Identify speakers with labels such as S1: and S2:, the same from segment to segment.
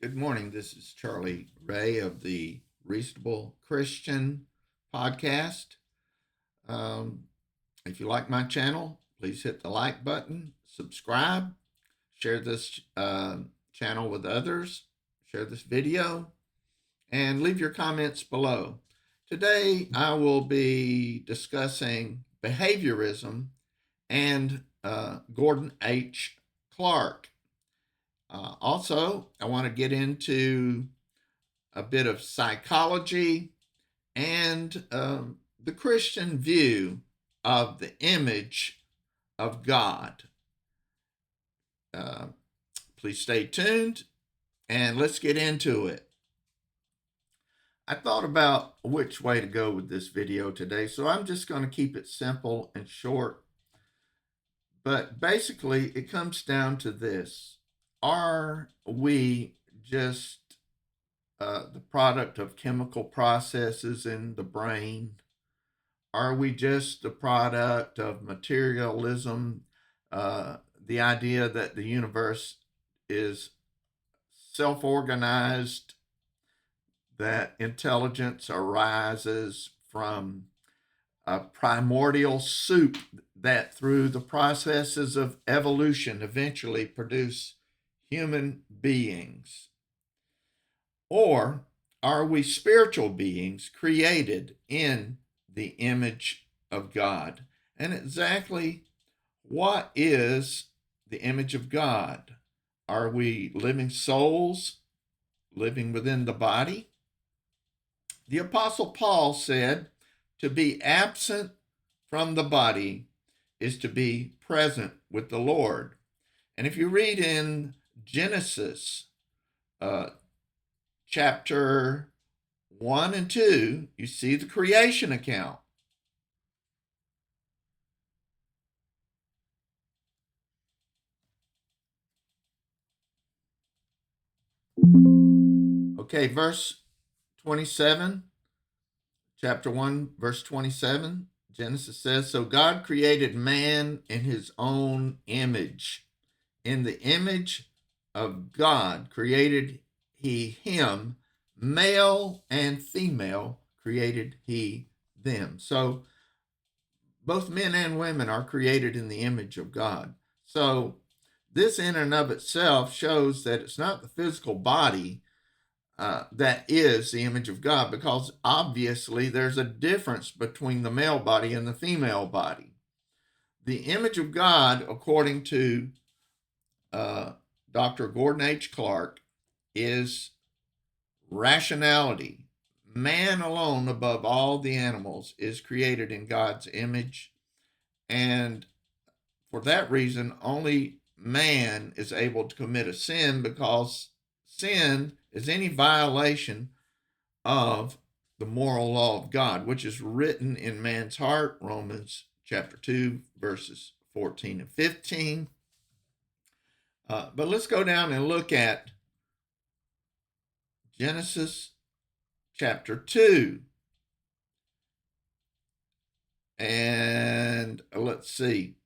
S1: Good morning. This is Charlie Ray of the Reasonable Christian podcast. Um, if you like my channel, please hit the like button, subscribe, share this channel with others, share this video, and leave your comments below. Today, I will be discussing behaviorism and Gordon H. Clark. Also, I want to get into a bit of psychology and the Christian view of the image of God. Uh, please stay tuned and let's get into it. I thought about which way to go with this video today, so I'm just going to keep it simple and short. But basically, it comes down to this: are we just the product of chemical processes in the brain? Are we just the product of materialism? The idea that the universe is self organized, that intelligence arises from a primordial soup that, through the processes of evolution, eventually produce human beings? Or are we spiritual beings created in the image of God? And exactly what is the image of God? Are we living souls living within the body? The Apostle Paul said to be absent from the body is to be present with the Lord. And if you read in Genesis uh, chapter 1 and 2, you see the creation account. Okay, verse 27, chapter 1, verse 27, Genesis says, "So God created man in his own image. In the image of God created he him, male and female created he them." So both men and women are created in the image of God. So this in and of itself shows that it's not the physical body that is the image of God, because obviously there's a difference between the male body and the female body. The image of God, according to uh, Dr. Gordon H. Clark, is rationality. Man alone, above all the animals, is created in God's image. And for that reason, only man is able to commit a sin, because sin is any violation of the moral law of God, which is written in man's heart, Romans chapter 2, verses 14 and 15. But let's go down and look at Genesis chapter 2. And let's see.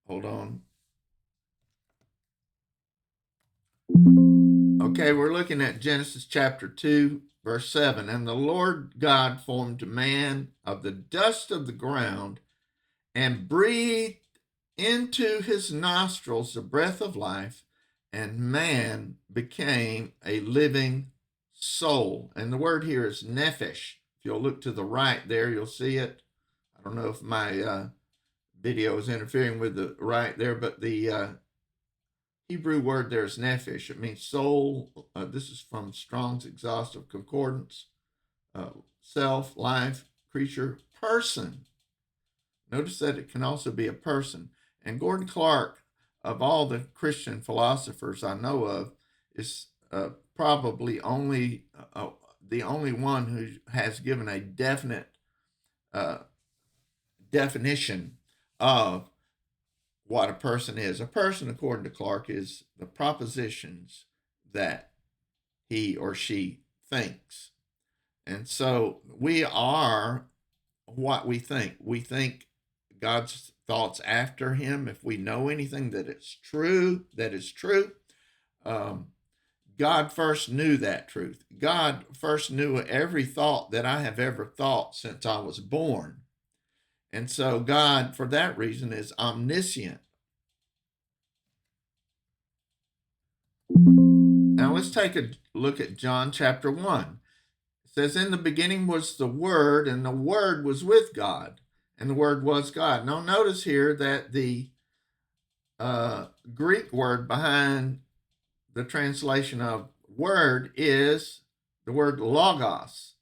S1: Hold on. Okay, we're looking at Genesis chapter 2, verse 7. "And the Lord God formed man of the dust of the ground and breathed into his nostrils the breath of life, and man became a living soul." And the word here is nephesh. If you'll look to the right there, you'll see it. I don't know if my video is interfering with the right there, but the Hebrew word there is nephesh. It means soul. This is from Strong's Exhaustive Concordance. Self, life, creature, person. Notice that it can also be a person. And Gordon Clark, of all the Christian philosophers I know of, is probably the only one who has given a definite uh, definition of what a person is. A person, according to Clark, is the propositions that he or she thinks. And so we are what we think. We think God's thoughts after him, if we know anything that is true, um, God first knew that truth. God first knew every thought that I have ever thought since I was born. And so God, for that reason, is omniscient. Now let's take a look at John chapter 1. It says, in the beginning was the Word, and the Word was with God, and the Word was God. Now notice here that the Greek word behind the translation of word is the word logos.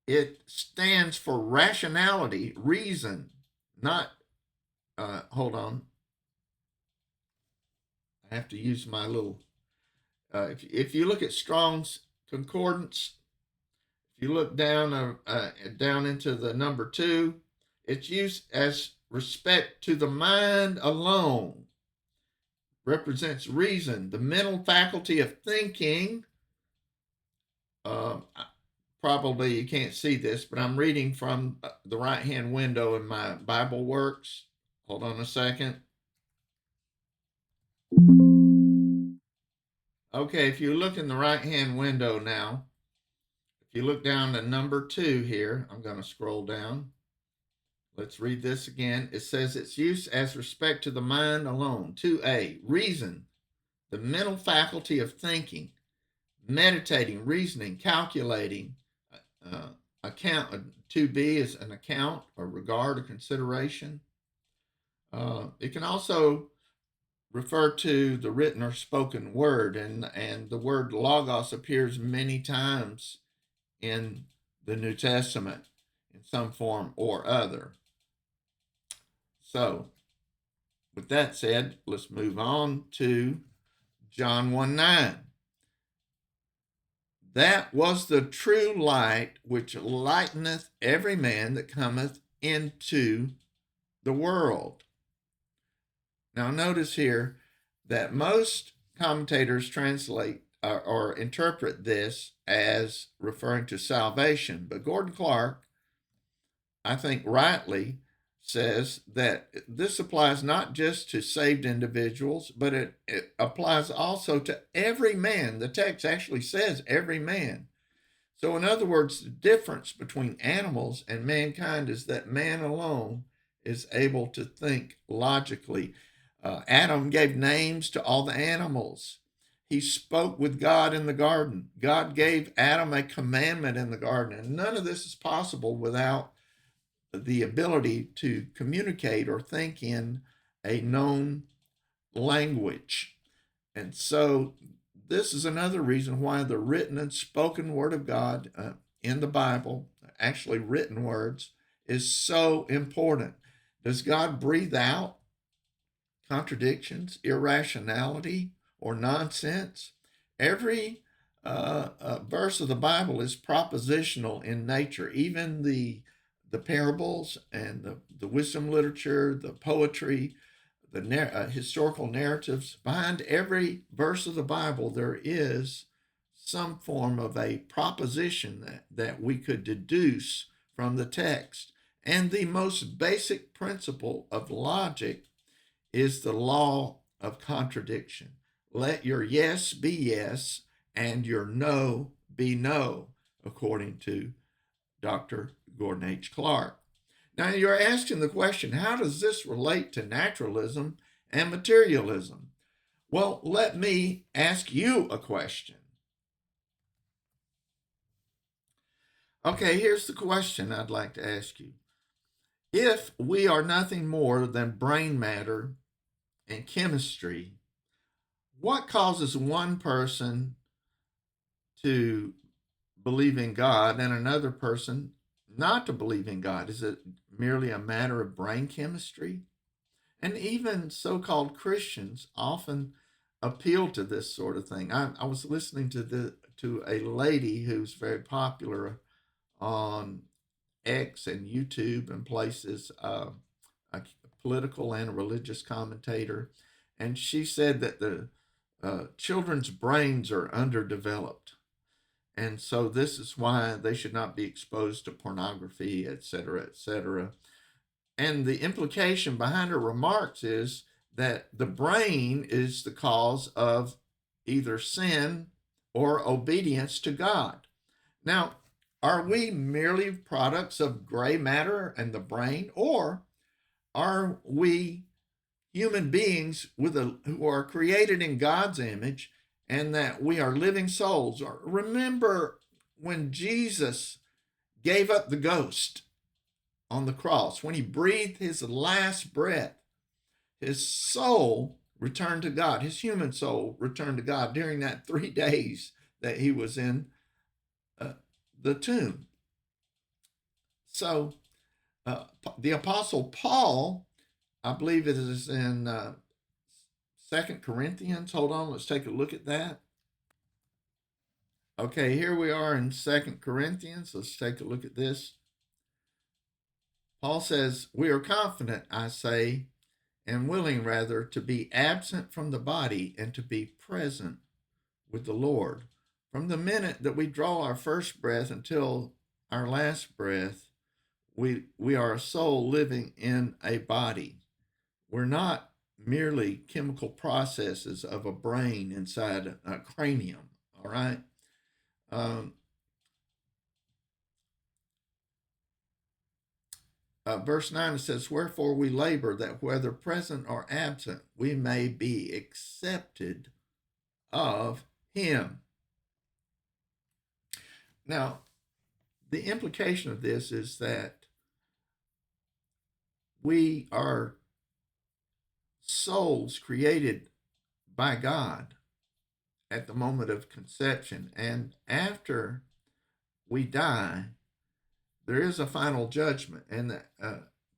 S1: It stands for rationality, reason, not, hold on. I have to use my little, if you look at Strong's Concordance, if you look down into the number 2, it's used as respect to the mind alone, represents reason, the mental faculty of thinking. Probably you can't see this, but I'm reading from the right-hand window in my Bible Works. Hold on a second. Okay, if you look in the right-hand window now, if you look down to number 2 here, I'm going to scroll down. Let's read this again. It says its use as respect to the mind alone. 2a, reason, the mental faculty of thinking, meditating, reasoning, calculating. Account. 2b is an account or regard or consideration. It can also refer to the written or spoken word, and the word logos appears many times in the New Testament in some form or other. So, with that said, let's move on to John 1:9. That was the true light which lighteneth every man that cometh into the world. Now, notice here that most commentators translate or interpret this as referring to salvation, but Gordon Clark, I think rightly, says that this applies not just to saved individuals, but it applies also to every man. The text actually says every man. So, in other words, the difference between animals and mankind is that man alone is able to think logically. Adam gave names to all the animals. He spoke with God in the garden. God gave Adam a commandment in the garden. And none of this is possible without the ability to communicate or think in a known language. And so this is another reason why the written and spoken word of God in the Bible, actually written words, is so important. Does God breathe out contradictions, irrationality, or nonsense? Every verse of the Bible is propositional in nature. Even the parables and the wisdom literature, the poetry, the historical narratives, behind every verse of the Bible, there is some form of a proposition that we could deduce from the text. And the most basic principle of logic is the law of contradiction. Let your yes be yes and your no be no, according to Dr. Gordon H. Clark. Now you're asking the question, how does this relate to naturalism and materialism? Well, let me ask you a question. Okay, here's the question I'd like to ask you. If we are nothing more than brain matter and chemistry, what causes one person to believe in God and another person not to believe in God? Is it merely a matter of brain chemistry? And even so-called Christians often appeal to this sort of thing. I was listening to a lady who's very popular on X and YouTube and places, a political and a religious commentator, and she said that the children's brains are underdeveloped. And so this is why they should not be exposed to pornography, etc., etc. And the implication behind her remarks is that the brain is the cause of either sin or obedience to God. Now, are we merely products of gray matter and the brain, or are we human beings who are created in God's image and that we are living souls? Remember when Jesus gave up the ghost on the cross, when he breathed his last breath, his soul returned to God. His human soul returned to God during that 3 days that he was in the tomb. So the Apostle Paul, I believe it is in 2 Corinthians. Hold on, let's take a look at that. Okay, here we are in 2 Corinthians. Let's take a look at this. Paul says, "We are confident, I say, and willing rather, to be absent from the body and to be present with the Lord. From the minute that we draw our first breath until our last breath, we are a soul living in a body. We're not merely chemical processes of a brain inside a cranium, all right? Verse 9, it says, "Wherefore we labor that whether present or absent, we may be accepted of him." Now, the implication of this is that we are souls created by God at the moment of conception. And after we die, there is a final judgment. And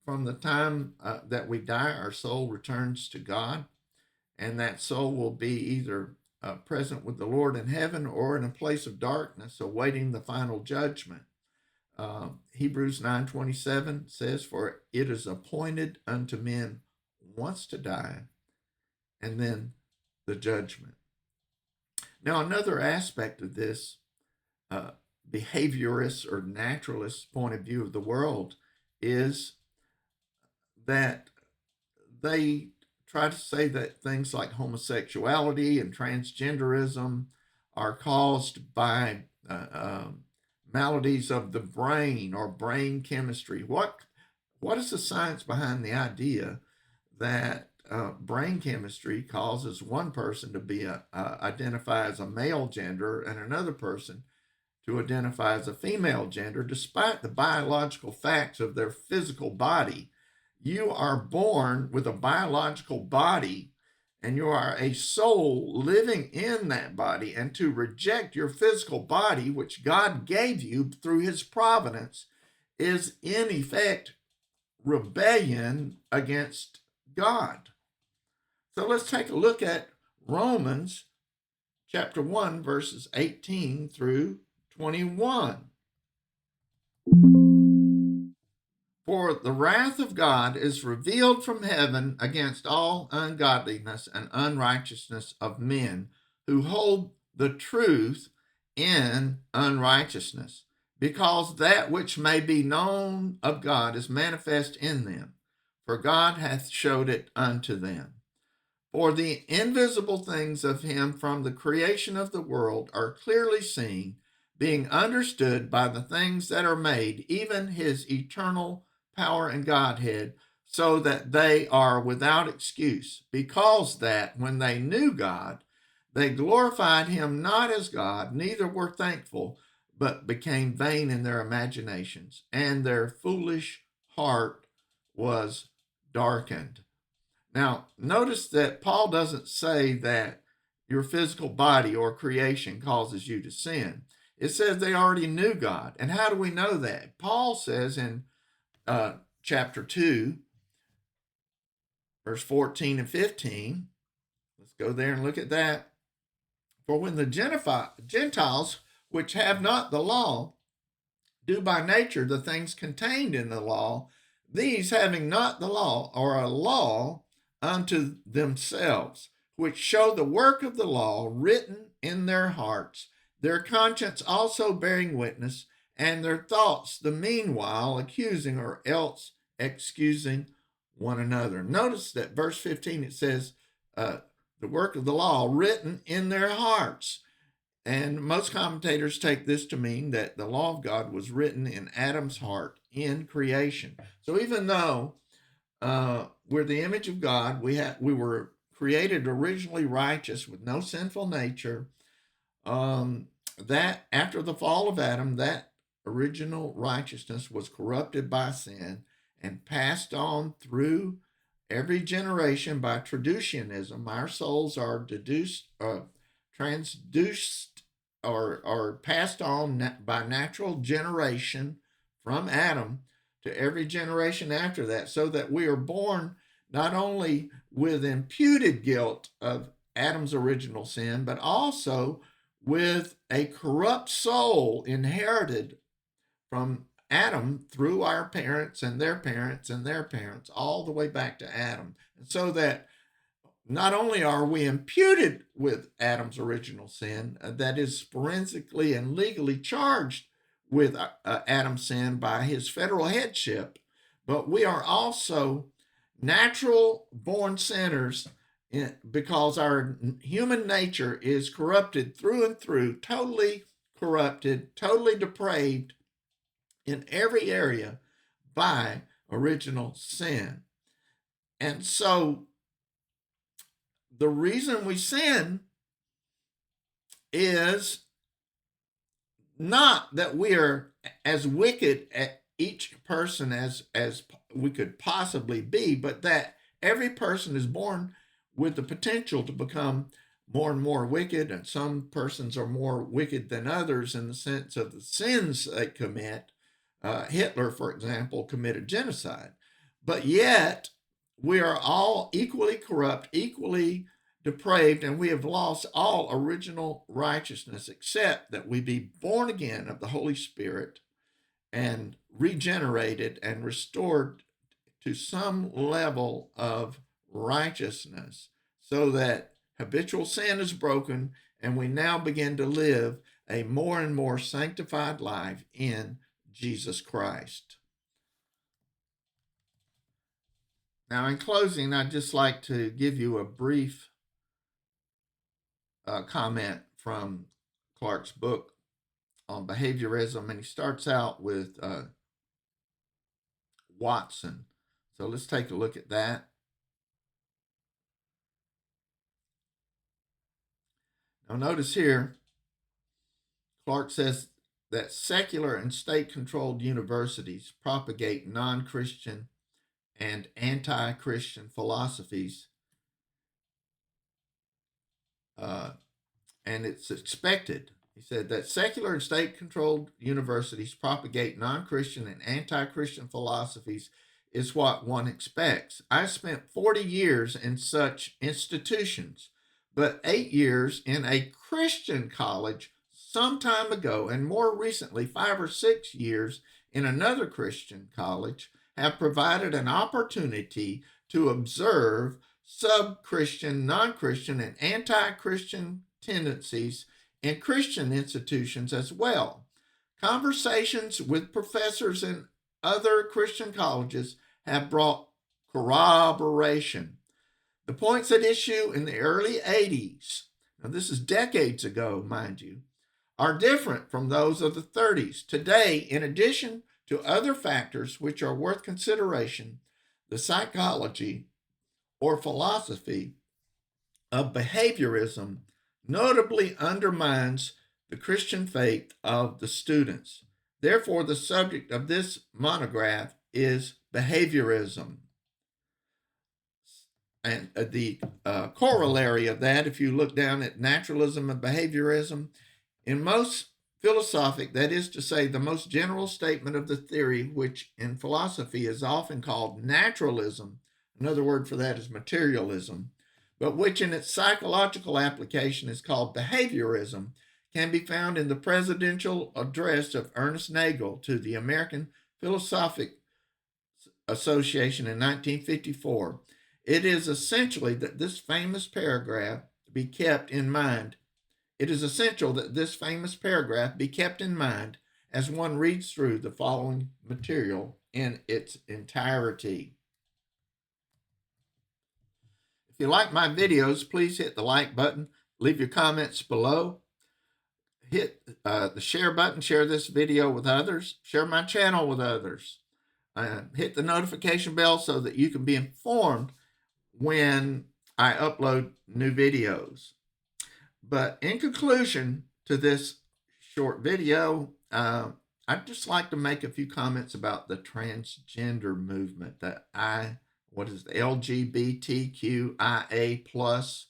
S1: from the time that we die, our soul returns to God. And that soul will be either present with the Lord in heaven or in a place of darkness awaiting the final judgment. Hebrews 9:27 says, "For it is appointed unto men once to die, and then the judgment." Now, another aspect of this behaviorist or naturalist point of view of the world is that they try to say that things like homosexuality and transgenderism are caused by maladies of the brain or brain chemistry. What is the science behind the idea that brain chemistry causes one person to be identify as a male gender and another person to identify as a female gender, despite the biological facts of their physical body? You are born with a biological body, and you are a soul living in that body. And to reject your physical body, which God gave you through his providence, is in effect rebellion against God. So let's take a look at Romans chapter 1, verses 18 through 21. "For the wrath of God is revealed from heaven against all ungodliness and unrighteousness of men who hold the truth in unrighteousness, because that which may be known of God is manifest in them, for God hath showed it unto them. For the invisible things of him from the creation of the world are clearly seen, being understood by the things that are made, even his eternal power and Godhead, so that they are without excuse, because that when they knew God, they glorified him not as God, neither were thankful, but became vain in their imaginations, and their foolish heart was darkened." Now, notice that Paul doesn't say that your physical body or creation causes you to sin. It says they already knew God. And how do we know that? Paul says in chapter 2, verse 14 and 15, let's go there and look at that. "For when the Gentiles, which have not the law, do by nature the things contained in the law, these having not the law are a law unto themselves, which show the work of the law written in their hearts, their conscience also bearing witness, and their thoughts the meanwhile accusing or else excusing one another. Notice that verse 15, it says, the work of the law written in their hearts. And most commentators take this to mean that the law of God was written in Adam's heart in creation. So even though we're the image of God, we were created originally righteous with no sinful nature. That after the fall of Adam, that original righteousness was corrupted by sin and passed on through every generation by traducianism. Our souls are transduced or passed on by natural generation from Adam to every generation after that, so that we are born not only with imputed guilt of Adam's original sin, but also with a corrupt soul inherited from Adam through our parents and their parents and their parents, all the way back to Adam. And so that not only are we imputed with Adam's original sin, that is forensically and legally charged with Adam's sin by his federal headship, but we are also natural born sinners because our human nature is corrupted through and through, totally corrupted, totally depraved in every area by original sin. And so the reason we sin is not that we are as wicked at each person as we could possibly be, but that every person is born with the potential to become more and more wicked, and some persons are more wicked than others in the sense of the sins they commit. Hitler, for example, committed genocide, but yet we are all equally corrupt, equally depraved, and we have lost all original righteousness, except that we be born again of the Holy Spirit and regenerated and restored to some level of righteousness, so that habitual sin is broken and we now begin to live a more and more sanctified life in Jesus Christ. Now, in closing, I'd just like to give you a brief comment from Clark's book on behaviorism, and he starts out with Watson. So let's take a look at that. Now, notice here, Clark says that secular and state-controlled universities propagate non-Christian and anti-Christian philosophies, and it's expected. He said that secular and state-controlled universities propagate non-Christian and anti-Christian philosophies is what one expects. I spent 40 years in such institutions, but 8 years in a Christian college some time ago, and more recently, 5 or 6 years in another Christian college, have provided an opportunity to observe sub-Christian, non-Christian, and anti-Christian tendencies in Christian institutions as well. Conversations with professors in other Christian colleges have brought corroboration. The points at issue in the early 80s, now this is decades ago, mind you, are different from those of the 30s. Today, in addition to other factors which are worth consideration, the psychology or philosophy of behaviorism notably undermines the Christian faith of the students. Therefore, the subject of this monograph is behaviorism. And the corollary of that, if you look down at naturalism and behaviorism, in most philosophic, that is to say, the most general statement of the theory, which in philosophy is often called naturalism, another word for that is materialism, but which in its psychological application is called behaviorism, can be found in the presidential address of Ernest Nagel to the American Philosophic Association in 1954. It is essentially that this famous paragraph be kept in mind. It is essential that this famous paragraph be kept in mind as one reads through the following material in its entirety. If you like my videos, please hit the like button, leave your comments below, hit the share button, share this video with others, share my channel with others, hit the notification bell so that you can be informed when I upload new videos. But in conclusion to this short video, I'd just like to make a few comments about the transgender movement, the LGBTQIA plus.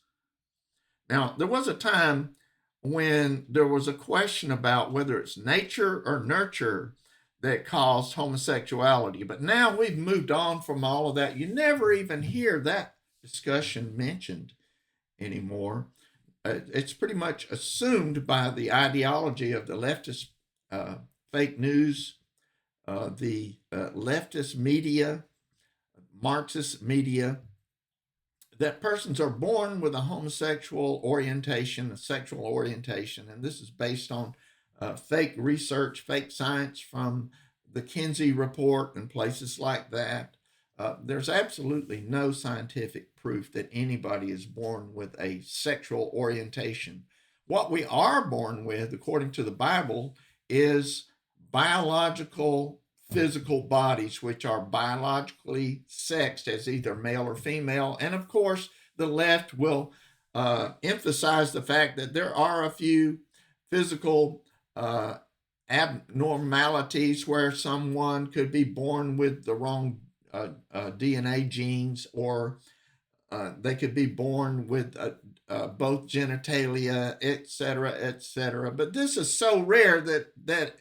S1: Now, there was a time when there was a question about whether it's nature or nurture that caused homosexuality. But now we've moved on from all of that. You never even hear that discussion mentioned anymore. It's pretty much assumed by the ideology of the leftist fake news, the leftist media, Marxist media, that persons are born with a homosexual orientation, a sexual orientation, and this is based on fake research, fake science from the Kinsey report and places like that. There's absolutely no scientific proof that anybody is born with a sexual orientation. What we are born with, according to the Bible, is biological physical bodies, which are biologically sexed as either male or female. And of course, the left will emphasize the fact that there are a few physical abnormalities where someone could be born with the wrong DNA genes, or they could be born with both genitalia, etc., etc. But this is so rare that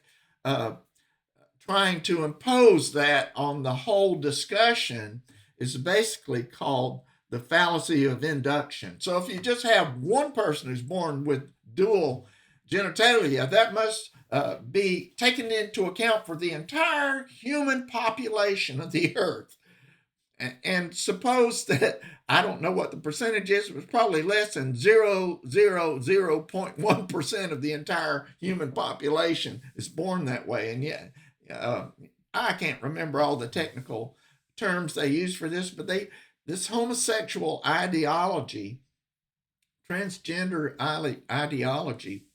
S1: trying to impose that on the whole discussion is basically called the fallacy of induction. So if you just have one person who's born with dual genitalia, that must be taken into account for the entire human population of the earth. And suppose that, I don't know what the percentage is, it was probably less than 0.1% of the entire human population is born that way. And yet, I can't remember all the technical terms they use for this, but this homosexual ideology, transgender ideology,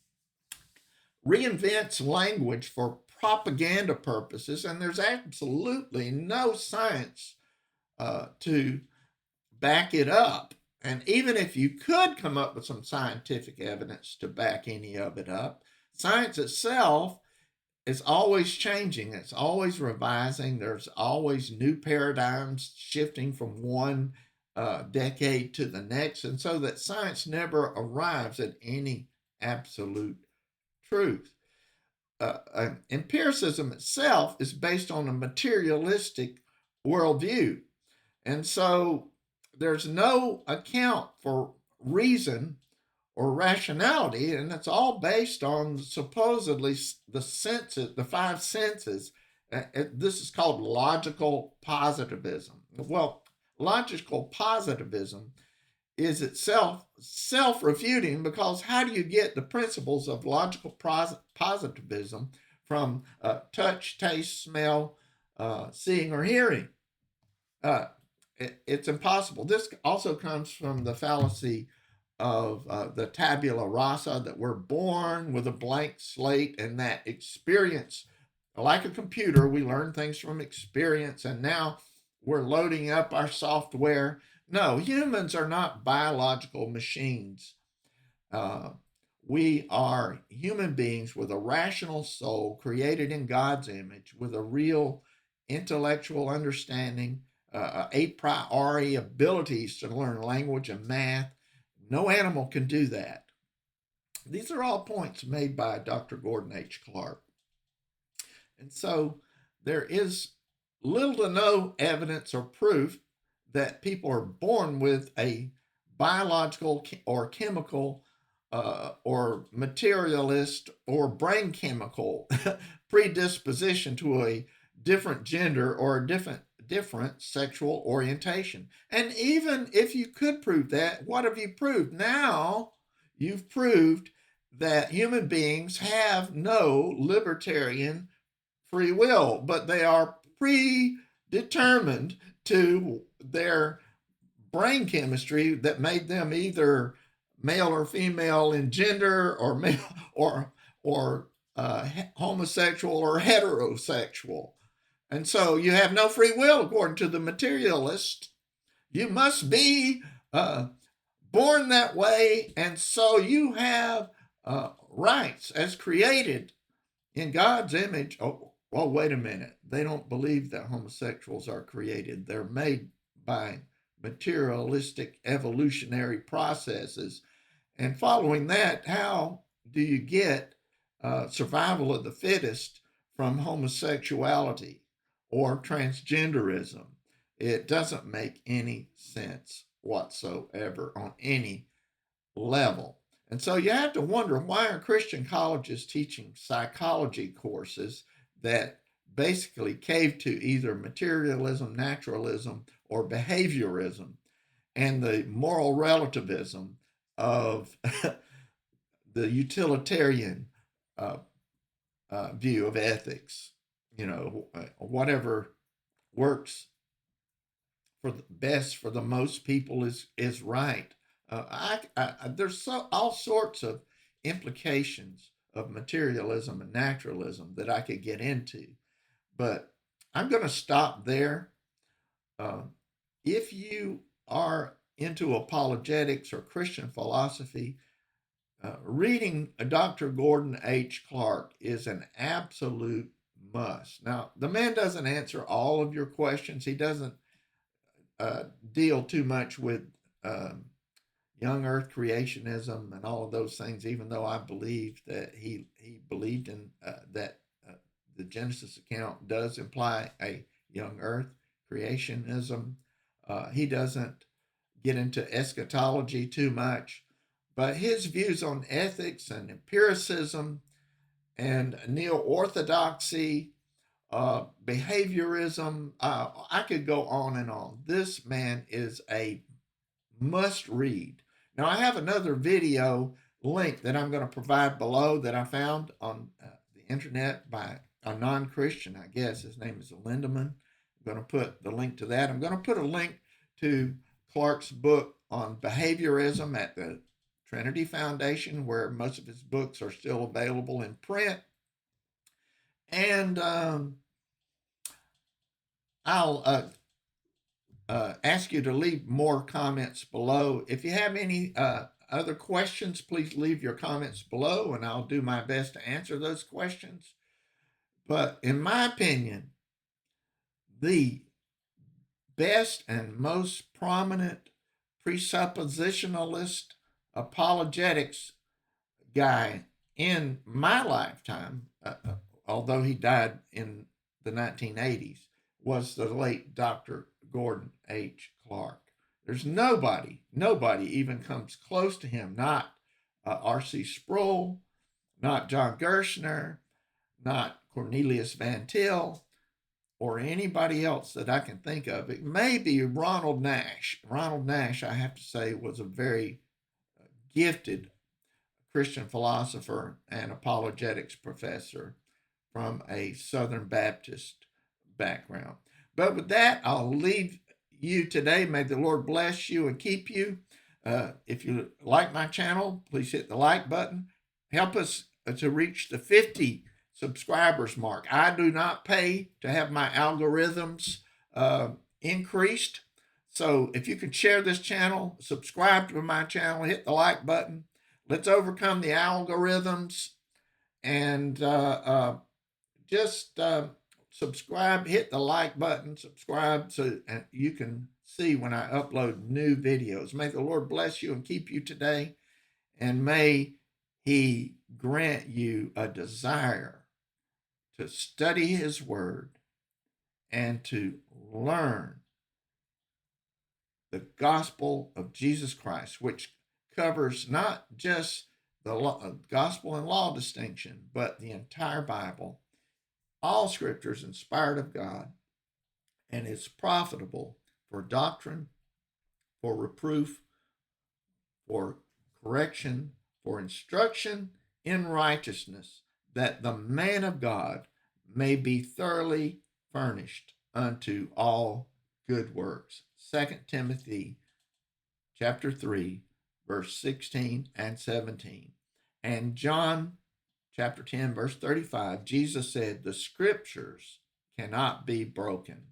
S1: reinvents language for propaganda purposes, and there's absolutely no science to back it up. And even if you could come up with some scientific evidence to back any of it up, science itself is always changing. It's always revising. There's always new paradigms shifting from one decade to the next. And so that science never arrives at any absolute truth. Empiricism itself is based on a materialistic worldview. And so there's no account for reason or rationality, and it's all based on supposedly the senses, the five senses. This is called logical positivism. Well, logical positivism is itself self-refuting, because how do you get the principles of logical positivism from touch, taste, smell, seeing, or hearing? It's impossible. This also comes from the fallacy of the tabula rasa, that we're born with a blank slate, and that experience, like a computer, we learn things from experience, and now we're loading up our software. No, humans are not biological machines. We are human beings with a rational soul, created in God's image, with a real intellectual understanding, a priori abilities to learn language and math. No animal can do that. These are all points made by Dr. Gordon H. Clark. And so there is little to no evidence or proof that people are born with a biological or chemical or materialist or brain chemical predisposition to a different gender or a different sexual orientation. And even if you could prove that, what have you proved? Now you've proved that human beings have no libertarian free will, but they are predetermined to their brain chemistry that made them either male or female in gender, or male or homosexual or heterosexual. And so you have no free will according to the materialist. You must be born that way, and so you have rights as created in God's image. Oh, well, wait a minute. They don't believe that homosexuals are created. They're made by materialistic evolutionary processes. And following that, how do you get survival of the fittest from homosexuality or transgenderism? It doesn't make any sense whatsoever on any level. And so you have to wonder, why are Christian colleges teaching psychology courses that basically cave to either materialism, naturalism, or behaviorism, and the moral relativism of the utilitarian uh, view of ethics? Whatever works for the best for the most people is right. There's all sorts of implications of materialism and naturalism that I could get into, but I'm going to stop there. Uh, if you are into apologetics or Christian philosophy, reading Dr. Gordon H. Clark is an absolute must. Now, the man doesn't answer all of your questions. He doesn't deal too much with young earth creationism and all of those things, even though I believe that he believed in that the Genesis account does imply a young earth creationism. He doesn't get into eschatology too much, but his views on ethics and empiricism and neo-orthodoxy, behaviorism, I could go on and on. This man is a must read. Now, I have another video link that I'm going to provide below that I found on the internet by a non Christian, I guess. His name is Lindemann. I'm going to put the link to that. I'm going to put a link to Clark's book on behaviorism at the Trinity Foundation, where most of his books are still available in print. And I'll ask you to leave more comments below. If you have any other questions, please leave your comments below, and I'll do my best to answer those questions. But in my opinion, the best and most prominent presuppositionalist apologetics guy in my lifetime, although he died in the 1980s, was the late Dr. Gordon H. Clark. There's nobody even comes close to him. Not R.C. Sproul, not John Gershner, not Cornelius Van Til, or anybody else that I can think of. It may be Ronald Nash. Ronald Nash, I have to say, was a very gifted Christian philosopher and apologetics professor from a Southern Baptist background. But with that, I'll leave you today. May the Lord bless you and keep you. If you like my channel, please hit the like button. Help us to reach the 50 subscribers mark. I do not pay to have my algorithms increased. So if you could share this channel, subscribe to my channel, hit the like button. Let's overcome the algorithms, and just subscribe, hit the like button, subscribe so you can see when I upload new videos. May the Lord bless you and keep you today, and may He grant you a desire to study His Word and to learn the gospel of Jesus Christ, which covers not just the gospel and law distinction, but the entire Bible. All scripture is inspired of God and is profitable for doctrine, for reproof, for correction, for instruction in righteousness, that the man of God may be thoroughly furnished unto all good works. 2 Timothy chapter 3, verse 16 and 17. And John chapter 10, verse 35, Jesus said, the scriptures cannot be broken.